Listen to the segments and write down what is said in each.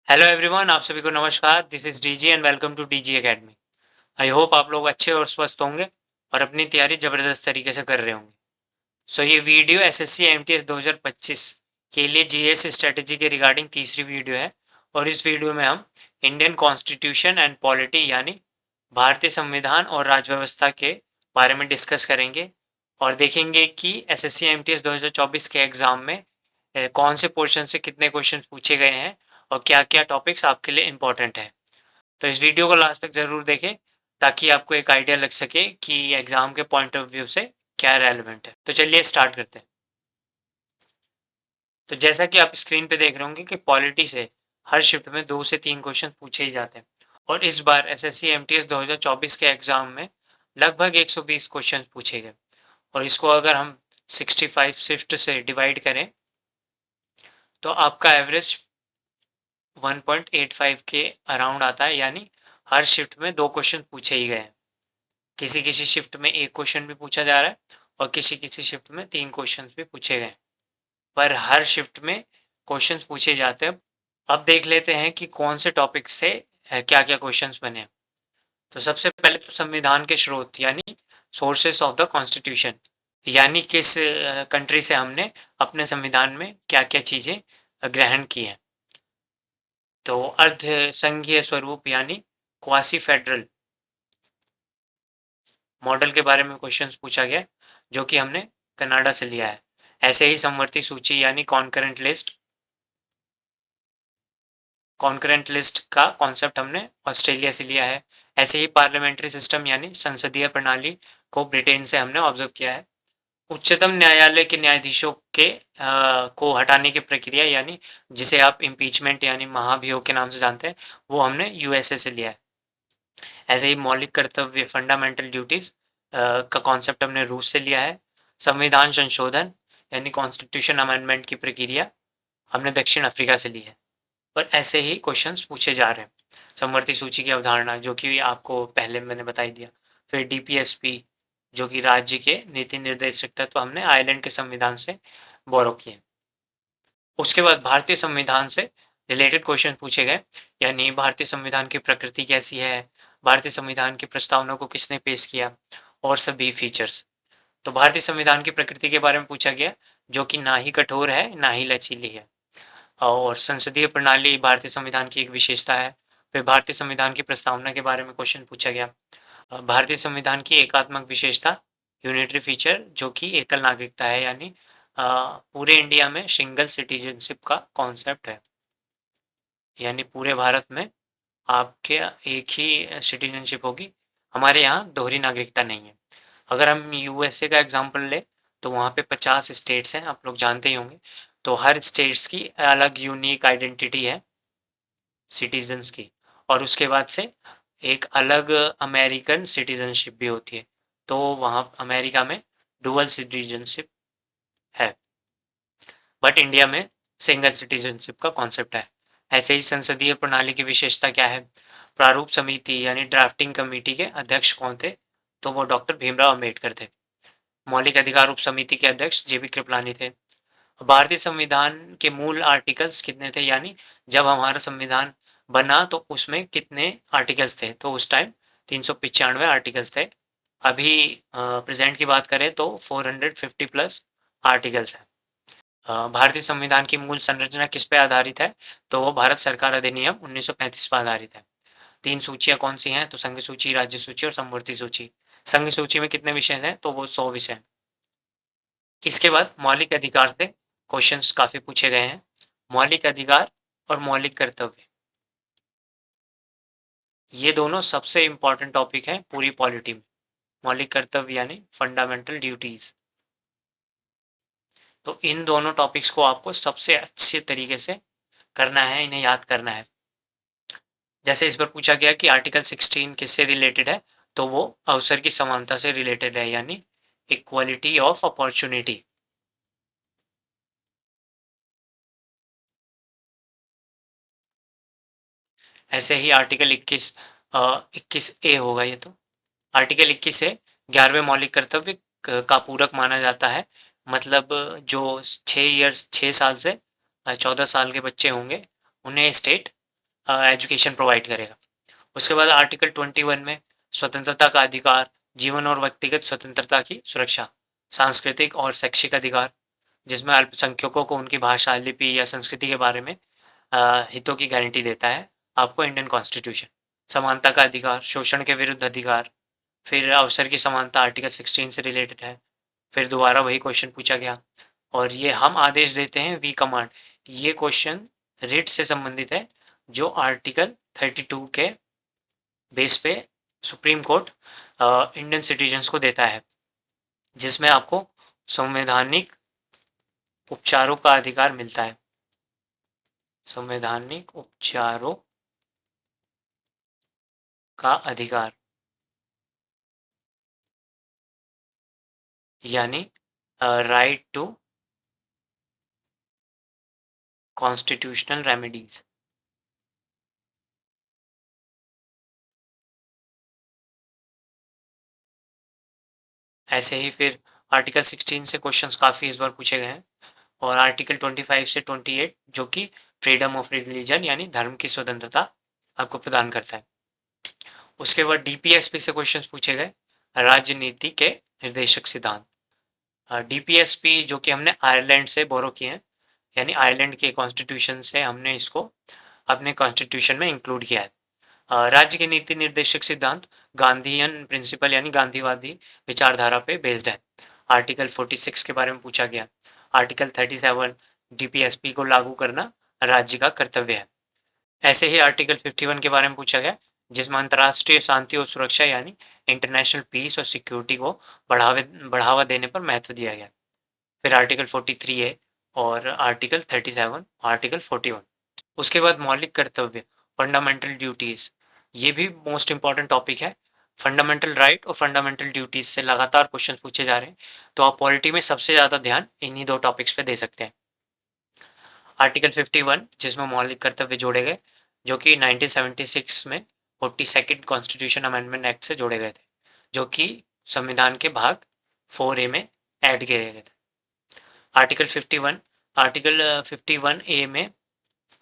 Hello everyone, आप सभी को नमस्कार। This is DG and welcome to DG academy. I hope आप लोग अच्छे और स्वस्थ होंगे और अपनी तैयारी ज़बरदस्त तरीके से कर रहे होंगे। ये वीडियो एसएससी एमटीएस 2025 के लिए जीएस स्ट्रेटेजी के रिगार्डिंग तीसरी वीडियो है। और इस वीडियो में हम इंडियन कॉन्स्टिट्यूशन एंड पॉलिटी यानी भारतीय संविधान और राज्य व्यवस्था के बारे में डिस्कस करेंगे और देखेंगे कि एसएससी एमटीएस 2024 के एग्ज़ाम में कौन से पोर्शन से कितने क्वेश्चन पूछे गए हैं और क्या क्या टॉपिक्स आपके लिए इम्पोर्टेंट है। तो इस वीडियो को लास्ट तक ज़रूर देखें ताकि आपको एक आइडिया लग सके कि एग्ज़ाम के पॉइंट ऑफ व्यू से क्या रेलेवेंट है। तो चलिए स्टार्ट करते हैं। तो जैसा कि आप स्क्रीन पे देख रहे होंगे कि पॉलिटी से हर शिफ्ट में 2 से 3 क्वेश्चन पूछे ही जाते हैं और इस बार एसएससी एमटीएस 2024 के एग्ज़ाम में लगभग 120 क्वेश्चन पूछे गए। और इसको अगर हम 65 शिफ्ट से डिवाइड करें तो आपका एवरेज 1.85 के अराउंड आता है, यानी हर शिफ्ट में 2 क्वेश्चन पूछे ही गए हैं। किसी किसी शिफ्ट में 1 क्वेश्चन भी पूछा जा रहा है और किसी किसी शिफ्ट में 3 क्वेश्चन भी पूछे गए, पर हर शिफ्ट में क्वेश्चन पूछे जाते हैं। अब देख लेते हैं कि कौन से टॉपिक से क्या क्या क्वेश्चन बने। तो सबसे पहले तो संविधान के स्रोत यानी सोर्सेस ऑफ द कॉन्स्टिट्यूशन, यानी किस कंट्री से हमने अपने संविधान में क्या क्या चीज़ें ग्रहण की हैं। तो अर्ध संघीय स्वरूप यानी क्वासी फेडरल मॉडल के बारे में क्वेश्चंस पूछा गया, जो कि हमने कनाडा से लिया है। ऐसे ही समवर्ती सूची यानी कॉन्करेंट लिस्ट का कॉन्सेप्ट हमने ऑस्ट्रेलिया से लिया है। ऐसे ही पार्लियामेंट्री सिस्टम यानी संसदीय प्रणाली को ब्रिटेन से हमने ऑब्जर्व किया है। उच्चतम न्यायालय के न्यायाधीशों के को हटाने की प्रक्रिया यानी जिसे आप इम्पीचमेंट यानी महाभियोग के नाम से जानते हैं, वो हमने यूएसए से लिया है। ऐसे ही मौलिक कर्तव्य फंडामेंटल ड्यूटीज का कॉन्सेप्ट हमने रूस से लिया है। संविधान संशोधन यानी कॉन्स्टिट्यूशन अमेंडमेंट की प्रक्रिया हमने दक्षिण अफ्रीका से ली है। पर ऐसे ही क्वेश्चंस पूछे जा रहे हैं। समवर्ती सूची की अवधारणा जो कि आपको पहले मैंने बता ही दिया। फिर डीपीएसपी जो कि राज्य के नीति निर्देशक तत्व हमने आयरलैंड के संविधान से बोरो किए। उसके बाद भारतीय संविधान से रिलेटेड क्वेश्चन पूछे गए, यानी भारतीय संविधान की प्रकृति कैसी है, भारतीय संविधान की प्रस्तावना को किसने पेश किया और सभी फीचर्स। तो भारतीय संविधान की प्रकृति के बारे में पूछा गया, जो कि ना ही कठोर है ना ही लचीली है। और संसदीय प्रणाली भारतीय संविधान की एक विशेषता है। फिर भारतीय संविधान की प्रस्तावना के बारे में क्वेश्चन पूछा गया। भारतीय संविधान की एकात्मक विशेषता यूनिटरी फीचर जो कि एकल नागरिकता है, यानी पूरे इंडिया में सिंगल सिटीजनशिप का कॉन्सेप्ट है, यानी पूरे भारत में आपके एक ही सिटीजनशिप होगी। हमारे यहाँ दोहरी नागरिकता नहीं है। अगर हम यूएसए का एग्जांपल ले तो वहाँ पे 50 स्टेट्स हैं, आप लोग जानते ही होंगे। तो हर स्टेट्स की अलग यूनिक आइडेंटिटी है सिटीजन्स की, और उसके बाद से एक अलग अमेरिकन सिटीजनशिप भी होती है। तो वहाँ अमेरिका में डुअल सिटीजनशिप है, बट इंडिया में सिंगल सिटीजनशिप का कॉन्सेप्ट है। ऐसे ही संसदीय प्रणाली की विशेषता क्या है। प्रारूप समिति यानी ड्राफ्टिंग कमेटी के अध्यक्ष कौन थे, तो वो डॉक्टर भीमराव अम्बेडकर थे। मौलिक अधिकार उप समिति के अध्यक्ष जेबी कृपलानी थे। भारतीय संविधान के मूल आर्टिकल्स कितने थे, यानी जब हमारा संविधान बना तो उसमें कितने आर्टिकल्स थे, तो उस टाइम 395 आर्टिकल्स थे। अभी प्रेजेंट की बात करें तो 450 प्लस आर्टिकल्स हैं। भारतीय संविधान की मूल संरचना किस पे आधारित है, तो वो भारत सरकार अधिनियम 1935 पर आधारित है। 3 सूचियां कौन सी हैं, तो संघ सूची, राज्य सूची और समवर्ती सूची। संघ सूची में कितने विषय हैं, तो वो 100 विषय हैं। इसके बाद मौलिक अधिकार से क्वेश्चंस काफी पूछे गए हैं। मौलिक अधिकार और मौलिक कर्तव्य, ये दोनों सबसे इंपॉर्टेंट टॉपिक हैं पूरी पॉलिटी में। मौलिक कर्तव्य यानी फंडामेंटल ड्यूटीज। तो इन दोनों टॉपिक्स को आपको सबसे अच्छे तरीके से करना है, इन्हें याद करना है। जैसे इस पर पूछा गया कि आर्टिकल 16 किससे रिलेटेड है, तो वो अवसर की समानता से रिलेटेड है, यानी इक्वालिटी ऑफ अपॉर्चुनिटी। ऐसे ही आर्टिकल 21 ए होगा ये। तो आर्टिकल 21 से 11वें मौलिक कर्तव्य का पूरक माना जाता है। मतलब जो 6 साल से 14 साल के बच्चे होंगे उन्हें स्टेट एजुकेशन प्रोवाइड करेगा। उसके बाद आर्टिकल 21 में स्वतंत्रता का अधिकार, जीवन और व्यक्तिगत स्वतंत्रता की सुरक्षा, सांस्कृतिक और शैक्षिक अधिकार, जिसमें अल्पसंख्यकों को उनकी भाषा, लिपि या संस्कृति के बारे में हितों की गारंटी देता है आपको इंडियन कॉन्स्टिट्यूशन। समानता का अधिकार, शोषण के विरुद्ध अधिकार, फिर अवसर की समानता आर्टिकल 16 से रिलेटेड है। फिर दोबारा वही क्वेश्चन पूछा गया, और ये हम आदेश देते हैं वी कमांड, ये क्वेश्चन रिट से संबंधित है जो आर्टिकल 32 के बेस पे सुप्रीम कोर्ट इंडियन सिटीजन्स को देता है, जिसमें आपको संवैधानिक उपचारों का अधिकार मिलता है। संवैधानिक उपचारों का अधिकार यानी राइट टू कॉन्स्टिट्यूशनल रेमेडीज। ऐसे ही फिर आर्टिकल 16 से क्वेश्चंस काफ़ी इस बार पूछे गए हैं, और आर्टिकल 25 से 28 जो कि फ्रीडम ऑफ रिलीजन यानी धर्म की स्वतंत्रता आपको प्रदान करता है। उसके बाद डीपीएसपी से क्वेश्चंस पूछे गए, राजनीति के निर्देशक सिद्धांत। डीपीएसपी जो कि हमने आयरलैंड से बोरो किए हैं, यानी आयरलैंड के कॉन्स्टिट्यूशन से हमने इसको अपने कॉन्स्टिट्यूशन में इंक्लूड किया है। राज्य के नीति निर्देशक सिद्धांत गांधीयन प्रिंसिपल यानी गांधीवादी विचारधारा पे बेस्ड है। आर्टिकल 46 के बारे में पूछा गया। आर्टिकल 37 डीपीएसपी को लागू करना राज्य का कर्तव्य है। ऐसे ही आर्टिकल 51 के बारे में पूछा गया, जिसमें अंतर्राष्ट्रीय शांति और सुरक्षा यानी इंटरनेशनल पीस और सिक्योरिटी को बढ़ावा देने पर महत्व दिया गया। फिर आर्टिकल 43 है और आर्टिकल 37, आर्टिकल 41। उसके बाद मौलिक कर्तव्य, फंडामेंटल ड्यूटीज, ये भी मोस्ट इंपॉर्टेंट टॉपिक है। फंडामेंटल राइट और फंडामेंटल ड्यूटीज से लगातार क्वेश्चन पूछे जा रहे हैं, तो आप पॉलिटी में सबसे ज़्यादा ध्यान इन्हीं दो टॉपिक्स पे दे सकते हैं। आर्टिकल 51 जिसमें मौलिक कर्तव्य जोड़े गए, जो कि 1976 में 42nd कॉन्स्टिट्यूशन अमेंडमेंट एक्ट से जोड़े गए थे, जो कि संविधान के भाग 4A में ऐड किए गए थे। आर्टिकल 51, आर्टिकल 51A में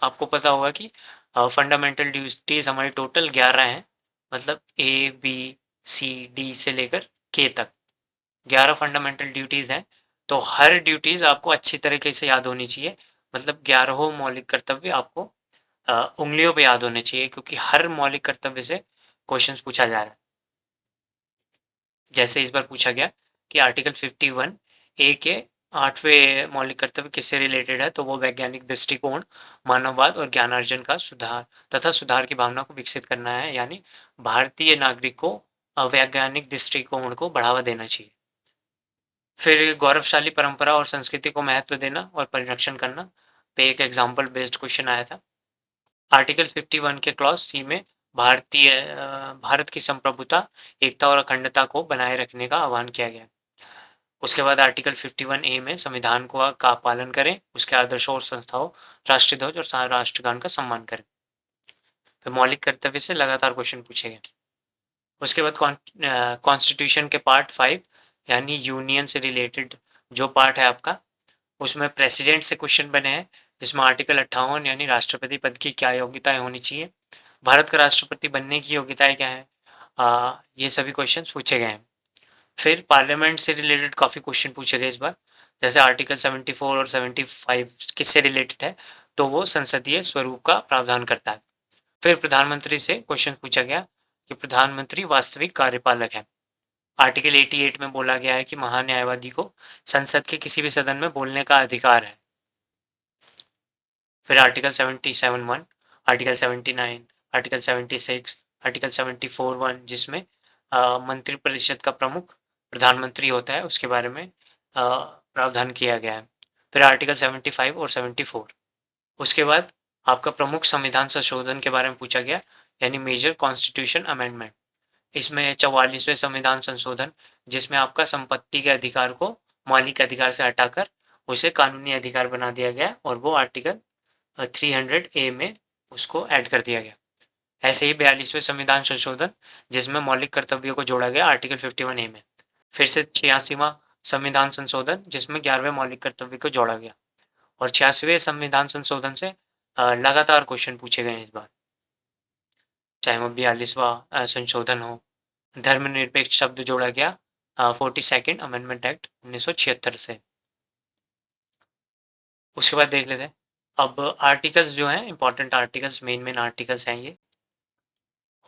आपको पता होगा कि फंडामेंटल ड्यूटीज हमारी टोटल 11 हैं, मतलब ABCD से लेकर K तक 11 फंडामेंटल ड्यूटीज हैं। तो हर ड्यूटीज आपको अच्छी तरीके से याद होनी चाहिए, मतलब 11 मौलिक कर्तव्य आपको उंगलियों पे याद होने चाहिए, क्योंकि हर मौलिक कर्तव्य से क्वेश्चन पूछा जा रहा है। जैसे इस बार पूछा गया कि आर्टिकल 51A के 8वें मौलिक कर्तव्य किससे रिलेटेड है, तो वो वैज्ञानिक दृष्टिकोण, मानववाद और ज्ञानार्जन का सुधार तथा सुधार की भावना को विकसित करना है, यानी भारतीय नागरिक को वैज्ञानिक दृष्टिकोण को बढ़ावा देना चाहिए। फिर गौरवशाली परंपरा और संस्कृति को महत्व देना और परिरक्षण करना पे एक एग्जाम्पल बेस्ड क्वेश्चन आया था। आर्टिकल 51 के क्लॉज सी में भारत की संप्रभुता, एकता और अखंडता को बनाए रखने का आह्वान किया गया। उसके बाद आर्टिकल 51A में संविधान को का पालन करें, उसके आदर्शों और संस्थाओं, राष्ट्रीय ध्वज और राष्ट्रगान का सम्मान करें। तो मौलिक कर्तव्य से लगातार क्वेश्चन पूछे गए। उसके बाद कॉन्स्टिट्यूशन के पार्ट 5 यानी यूनियन से रिलेटेड जो पार्ट है आपका, उसमें प्रेसिडेंट से क्वेश्चन बने हैं, जिसमें आर्टिकल 58 यानी राष्ट्रपति पद की क्या योग्यताएं होनी चाहिए, भारत का राष्ट्रपति बनने की योग्यताएं क्या है, ये सभी क्वेश्चन पूछे गए हैं। फिर पार्लियामेंट से रिलेटेड काफ़ी क्वेश्चन पूछे गए इस बार, जैसे आर्टिकल 74 और 75 किससे रिलेटेड है, तो वो संसदीय स्वरूप का प्रावधान करता है। फिर प्रधानमंत्री से क्वेश्चन पूछा गया कि प्रधानमंत्री वास्तविक कार्यपालक है। आर्टिकल 88 में बोला गया है कि महान्यायवादी को संसद के किसी भी सदन में बोलने का अधिकार है। फिर आर्टिकल 77(1), आर्टिकल 79, आर्टिकल 76, आर्टिकल 74(1) जिसमें मंत्रिपरिषद का प्रमुख प्रधानमंत्री होता है, उसके बारे में प्रावधान किया गया है। फिर आर्टिकल 75 और 74। उसके बाद आपका प्रमुख संविधान संशोधन के बारे में पूछा गया, यानी मेजर कॉन्स्टिट्यूशन अमेंडमेंट। इसमें 44वें संविधान संशोधन, जिसमें आपका संपत्ति के अधिकार को मौलिक अधिकार से हटाकर उसे कानूनी अधिकार बना दिया गया, और वो आर्टिकल 300A में उसको ऐड कर दिया गया। ऐसे ही 42वें संविधान संशोधन, जिसमें मौलिक कर्तव्यों को जोड़ा गया आर्टिकल 51A में। फिर से 86वां संविधान संशोधन, जिसमें 11वें मौलिक कर्तव्य को जोड़ा गया, और 86वें संविधान संशोधन से लगातार क्वेश्चन पूछे गए इस बार। चाहे वो 42वां संशोधन हो। धर्मनिरपेक्ष शब्द जोड़ा गया 42nd अमेंडमेंट एक्ट 1976 से। उसके बाद देख लेते हैं अब आर्टिकल्स जो हैं, इंपॉर्टेंट आर्टिकल्स, मेन आर्टिकल्स हैं ये।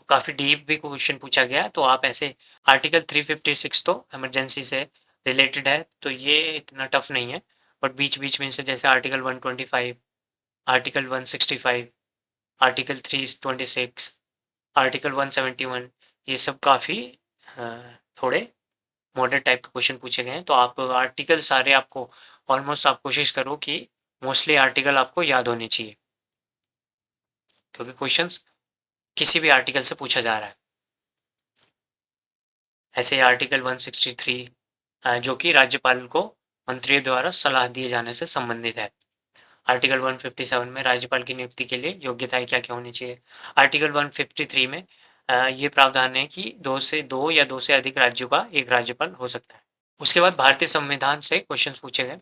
काफ़ी डीप भी क्वेश्चन पूछा गया, तो आप ऐसे आर्टिकल 356 तो इमरजेंसी से रिलेटेड है, तो ये इतना टफ नहीं है, बट बीच बीच में से जैसे आर्टिकल 125, आर्टिकल 165, आर्टिकल 326, आर्टिकल 171, ये सब काफ़ी थोड़े मॉडर्न टाइप के क्वेश्चन पूछे गए हैं। तो आप आर्टिकल सारे आपको ऑलमोस्ट आप कोशिश करो कि मोस्टली आर्टिकल आपको याद होने चाहिए, क्योंकि क्वेश्चंस किसी भी आर्टिकल से पूछा जा रहा है। ऐसे आर्टिकल 163 जो कि राज्यपाल को मंत्रियों द्वारा सलाह दिए जाने से संबंधित है। आर्टिकल 157 में राज्यपाल की नियुक्ति के लिए योग्यताएं क्या क्या होनी चाहिए। आर्टिकल 153 में ये प्रावधान है कि दो या दो से अधिक राज्यों का एक राज्यपाल हो सकता है। उसके बाद भारतीय संविधान से क्वेश्चन पूछे गए,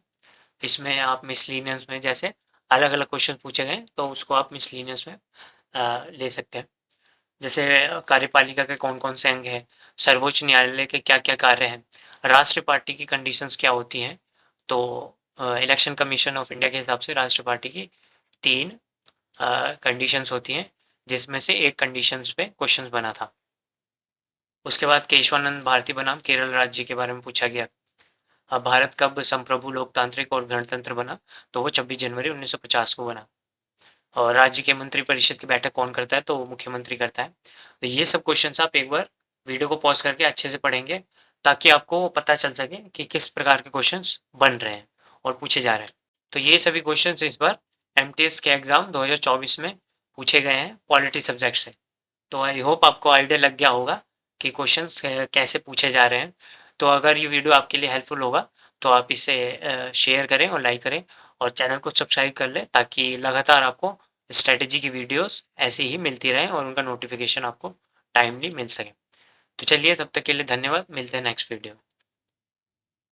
इसमें आप मिसलिनियस में जैसे अलग अलग क्वेश्चन पूछे गए, तो उसको आप मिसलिनियस में ले सकते हैं। जैसे कार्यपालिका के कौन कौन से अंग हैं, सर्वोच्च न्यायालय के क्या क्या कार्य हैं, राष्ट्रीय पार्टी की कंडीशंस क्या होती हैं। तो इलेक्शन कमीशन ऑफ इंडिया के हिसाब से राष्ट्रीय पार्टी की 3 कंडीशंस होती हैं, जिसमें से एक कंडीशंस पे क्वेश्चन बना था। उसके बाद केशवानंद भारती बनाम केरल राज्य के बारे में पूछा गया। भारत कब संप्रभु लोकतांत्रिक और गणतंत्र बना, तो वो 26 जनवरी 1950 को बना। और राज्य के मंत्रिपरिषद की बैठक कौन करता है, तो वो मुख्यमंत्री करता है। तो ये सब क्वेश्चंस आप एक बार वीडियो को पॉज करके अच्छे से पढ़ेंगे, ताकि आपको पता चल सके कि किस प्रकार के क्वेश्चंस बन रहे हैं और पूछे जा रहे हैं। तो ये सभी क्वेश्चंस इस बार एमटीएस के एग्जाम 2024 में पूछे गए हैं पॉलिटी सब्जेक्ट से। तो आई होप आपको आइडिया लग गया होगा कि क्वेश्चंस कैसे पूछे जा रहे हैं। तो अगर ये वीडियो आपके लिए हेल्पफुल होगा, तो आप इसे शेयर करें और लाइक करें, और चैनल को सब्सक्राइब कर लें, ताकि लगातार आपको स्ट्रेटेजी की वीडियोस ऐसे ही मिलती रहें और उनका नोटिफिकेशन आपको टाइमली मिल सके। तो चलिए, तब तक के लिए धन्यवाद, मिलते हैं नेक्स्ट वीडियो में।